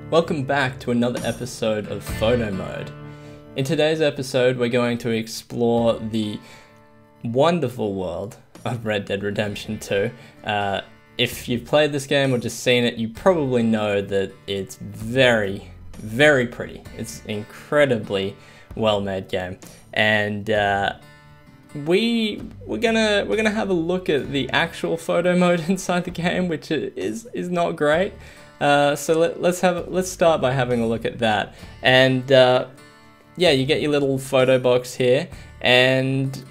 Welcome back to another episode of Photo Mode. In today's episode, we're going to explore the wonderful world of Red Dead Redemption 2. If you've played this game or just seen it, you probably know that it's very, very pretty. It's an incredibly well-made game, and we're gonna have a look at the actual photo mode inside the game, which is not great. So let's start by having a look at that. And yeah, you get your little photo box here, and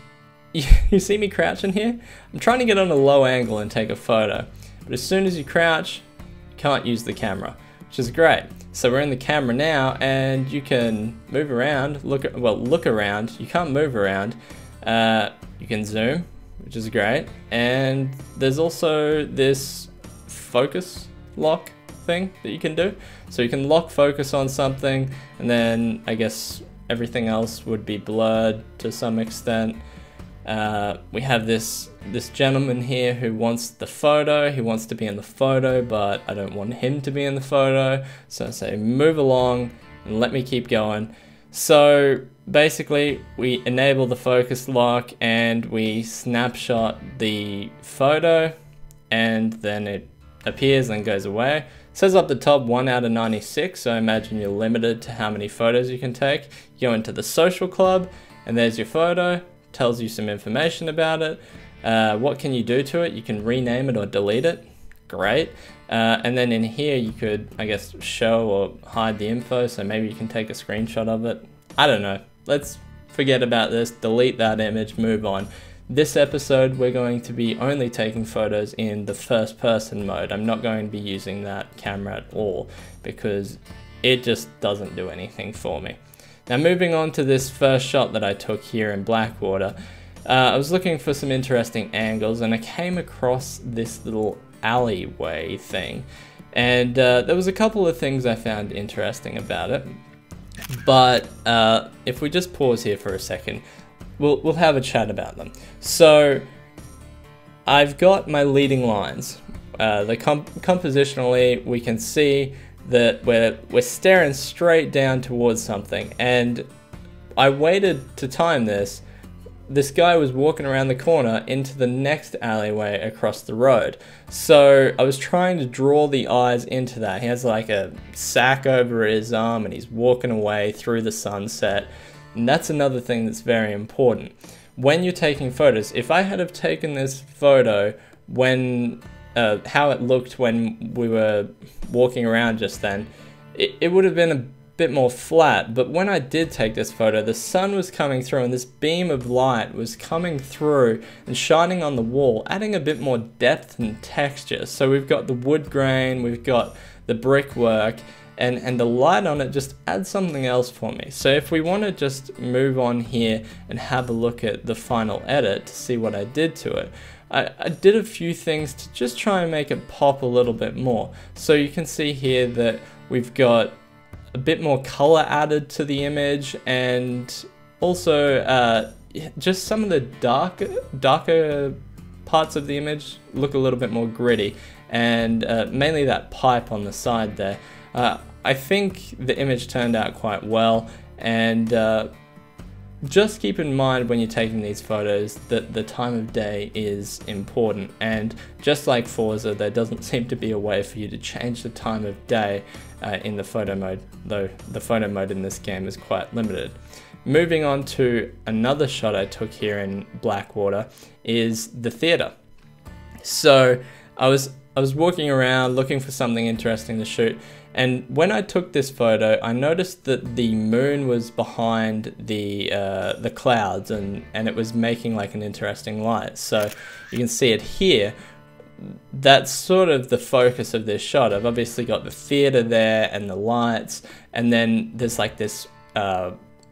you see me crouching here? I'm trying to get on a low angle and take a photo, but as soon as you crouch, you can't use the camera, which is great. So we're in the camera now, and you can move around, look around. You can't move around. You can zoom, which is great. And there's also this focus lock thing that you can do. So you can lock focus on something, and then I guess everything else would be blurred to some extent. We have this gentleman here who wants the photo. He wants to be in the photo, but I don't want him to be in the photo. So I say move along and let me keep going. So basically we enable the focus lock and we snapshot the photo, and then it appears and goes away. It says up the top 1 out of 96, so I imagine you're limited to how many photos you can take. You go into the social club, and there's your photo. Tells you some information about it. What can you do to it? You can rename it or delete it. Great. And then in here you could, I guess, show or hide the info, so maybe you can take a screenshot of it. I don't know. Let's forget about this, delete that image, move on. This episode we're going to be only taking photos in the first person mode. I'm not going to be using that camera at all because it just doesn't do anything for me. Now moving on to this first shot that I took here in Blackwater, I was looking for some interesting angles, and I came across this little alleyway thing, and there was a couple of things I found interesting about it, but if we just pause here for a second, we'll have a chat about them. So I've got my leading lines. Compositionally, we can see that we're staring straight down towards something, and I waited to time this. This guy was walking around the corner into the next alleyway across the road. So I was trying to draw the eyes into that. He has like a sack over his arm and he's walking away through the sunset. And that's another thing that's very important. When you're taking photos, if I had have taken this photo when how it looked when we were walking around just then, it would have been a bit more flat. But when I did take this photo, the sun was coming through and this beam of light was coming through and shining on the wall, adding a bit more depth and texture. So we've got the wood grain, we've got the brickwork, and the light on it just adds something else for me. So if we want to just move on here and have a look at the final edit to see what I did to it, I did a few things to just try and make it pop a little bit more. So you can see here that we've got a bit more color added to the image, and also just some of the darker parts of the image look a little bit more gritty, and mainly that pipe on the side there. I think the image turned out quite well, and just keep in mind when you're taking these photos that the time of day is important, and just like Forza, there doesn't seem to be a way for you to change the time of day in the photo mode, though the photo mode in this game is quite limited. Moving on to another shot I took here in Blackwater is the theater. So I was walking around looking for something interesting to shoot, and when I took this photo, I noticed that the moon was behind the clouds, and it was making like an interesting light. So you can see it here. That's sort of the focus of this shot. I've obviously got the theater there and the lights, and then there's like this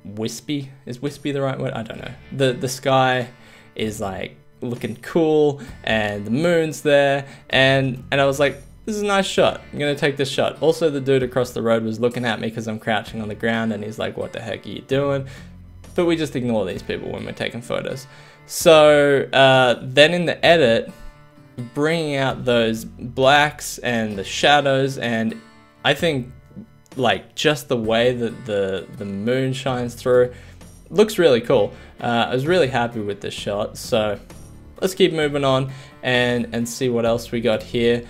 wispy, is wispy the right word? I don't know. The sky is like looking cool, and the moon's there, and I was like, this is a nice shot, I'm gonna take this shot. Also, the dude across the road was looking at me because I'm crouching on the ground, and he's like, what the heck are you doing? But we just ignore these people when we're taking photos. So then in the edit, bringing out those blacks and the shadows, and I think like just the way that the moon shines through. Looks really cool. I was really happy with this shot, so let's keep moving on and see what else we got here.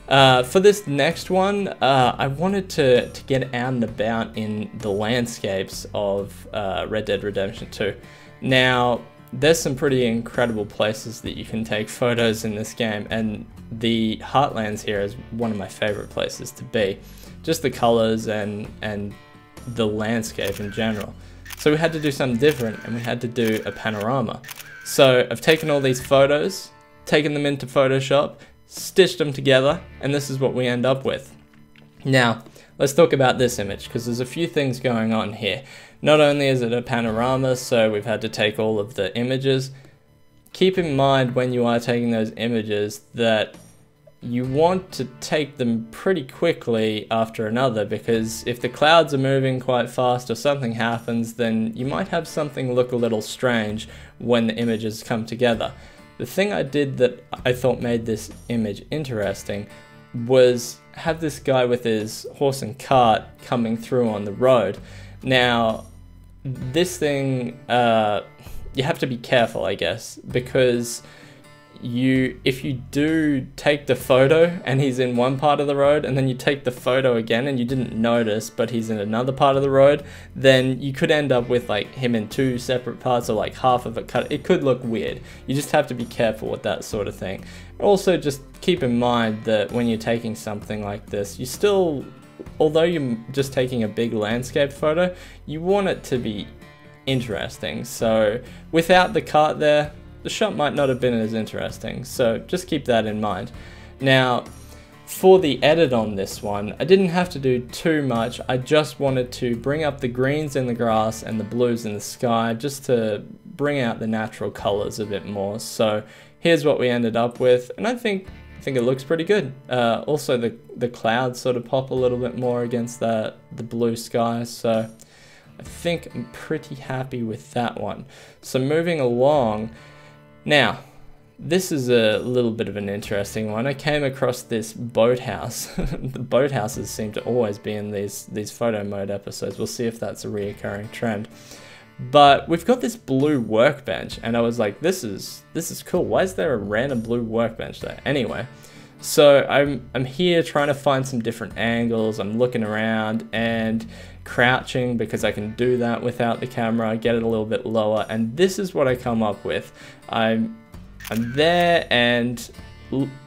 For this next one, I wanted to get out and about in the landscapes of Red Dead Redemption 2. Now, there's some pretty incredible places that you can take photos in this game, and the Heartlands here is one of my favorite places to be. Just the colors and the landscape in general. So we had to do something different, and we had to do a panorama. So I've taken all these photos, taken them into Photoshop, stitched them together, and this is what we end up with. Now, let's talk about this image, because there's a few things going on here. Not only is it a panorama, so we've had to take all of the images. Keep in mind when you are taking those images that you want to take them pretty quickly after another, because if the clouds are moving quite fast or something happens, then you might have something look a little strange when the images come together. The thing I did that I thought made this image interesting was have this guy with his horse and cart coming through on the road. Now, this thing, you have to be careful, I guess, because if you do take the photo and he's in one part of the road, and then you take the photo again and you didn't notice but he's in another part of the road, then you could end up with like him in two separate parts, or like half of it cut. It could look weird. You just have to be careful with that sort of thing. Also, just keep in mind that when you're taking something like this, you still, although you're just taking a big landscape photo, you want it to be interesting. So without the cart there, the shot might not have been as interesting, so just keep that in mind. Now, for the edit on this one, I didn't have to do too much. I just wanted to bring up the greens in the grass and the blues in the sky, just to bring out the natural colors a bit more. So here's what we ended up with, and I think it looks pretty good. Also, the clouds sort of pop a little bit more against the blue sky, so I think I'm pretty happy with that one. So moving along. Now, this is a little bit of an interesting one. I came across this boathouse. The boathouses seem to always be in these photo mode episodes. We'll see if that's a reoccurring trend. But we've got this blue workbench, and I was like, this is cool. Why is there a random blue workbench there? Anyway, so I'm here trying to find some different angles. I'm looking around and crouching, because I can do that without the camera, get it a little bit lower, and this is what I come up with. I'm there, and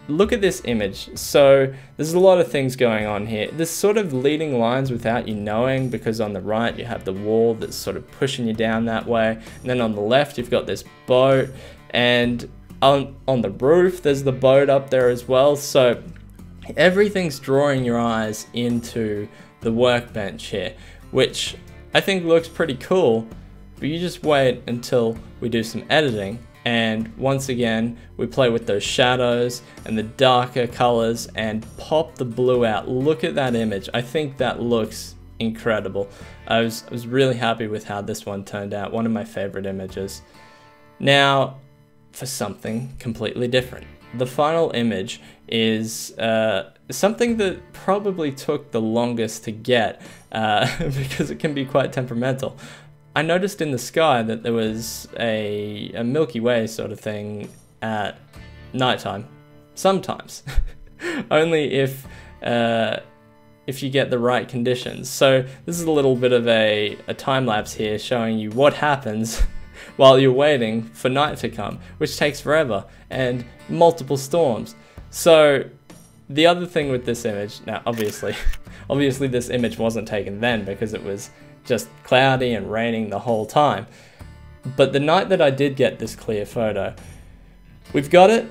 look at this image. So there's a lot of things going on here. There's sort of leading lines without you knowing, because on the right you have the wall that's sort of pushing you down that way, and then on the left you've got this boat, and on the roof there's the boat up there as well. So everything's drawing your eyes into the workbench here, which I think looks pretty cool, but you just wait until we do some editing, and once again we play with those shadows and the darker colors and pop the blue out. Look at that image. I think that looks incredible. I was really happy with how this one turned out. One of my favorite images. Now, for something completely different. The final image is something that probably took the longest to get because it can be quite temperamental. I noticed in the sky that there was a Milky Way sort of thing at nighttime, sometimes, only if you get the right conditions. So this is a little bit of a time lapse here showing you what happens while you're waiting for night to come, which takes forever, and multiple storms. So the other thing with this image, now obviously this image wasn't taken then because it was just cloudy and raining the whole time. But the night that I did get this clear photo, we've got it,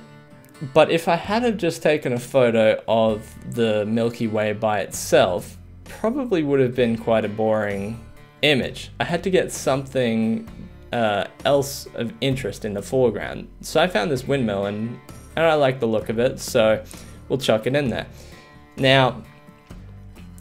but if I had have just taken a photo of the Milky Way by itself, probably would have been quite a boring image. I had to get something else of interest in the foreground. So I found this windmill and I like the look of it, so we'll chuck it in there. Now,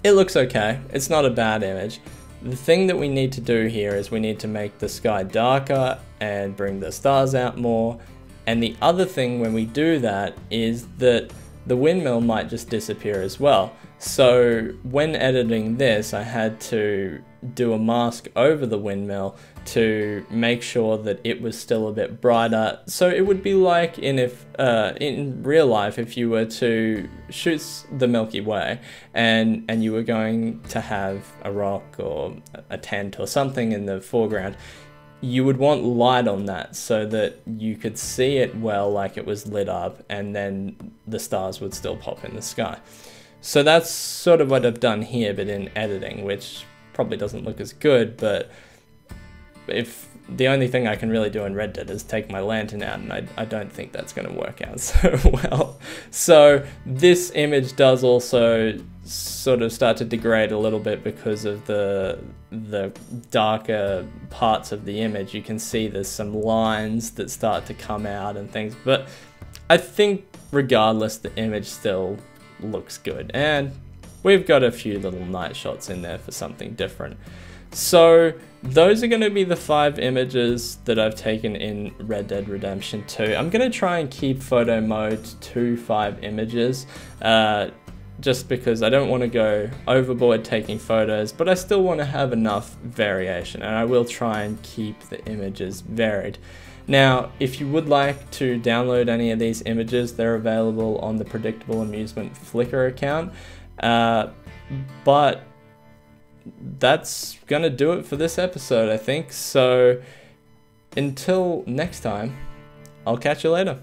it looks okay. It's not a bad image. The thing that we need to do here is we need to make the sky darker and bring the stars out more. And the other thing when we do that is that the windmill might just disappear as well. So when editing this, I had to do a mask over the windmill to make sure that it was still a bit brighter. So it would be like in real life, if you were to shoot the Milky Way and you were going to have a rock or a tent or something in the foreground, you would want light on that so that you could see it well, like it was lit up, and then the stars would still pop in the sky. So that's sort of what I've done here, but in editing, which probably doesn't look as good, but if the only thing I can really do in Red Dead is take my lantern out, and I don't think that's going to work out so well. So this image does also sort of start to degrade a little bit because of the darker parts of the image. You can see there's some lines that start to come out and things, but I think regardless, the image still looks good, and we've got a few little night shots in there for something different. So those are going to be the 5 images that I've taken in Red Dead Redemption 2. I'm going to try and keep photo mode to 5 images, just because I don't want to go overboard taking photos, but I still want to have enough variation, and I will try and keep the images varied. Now, if you would like to download any of these images, they're available on the Predictable Amusement Flickr account, but that's gonna do it for this episode, I think. So until next time, I'll catch you later.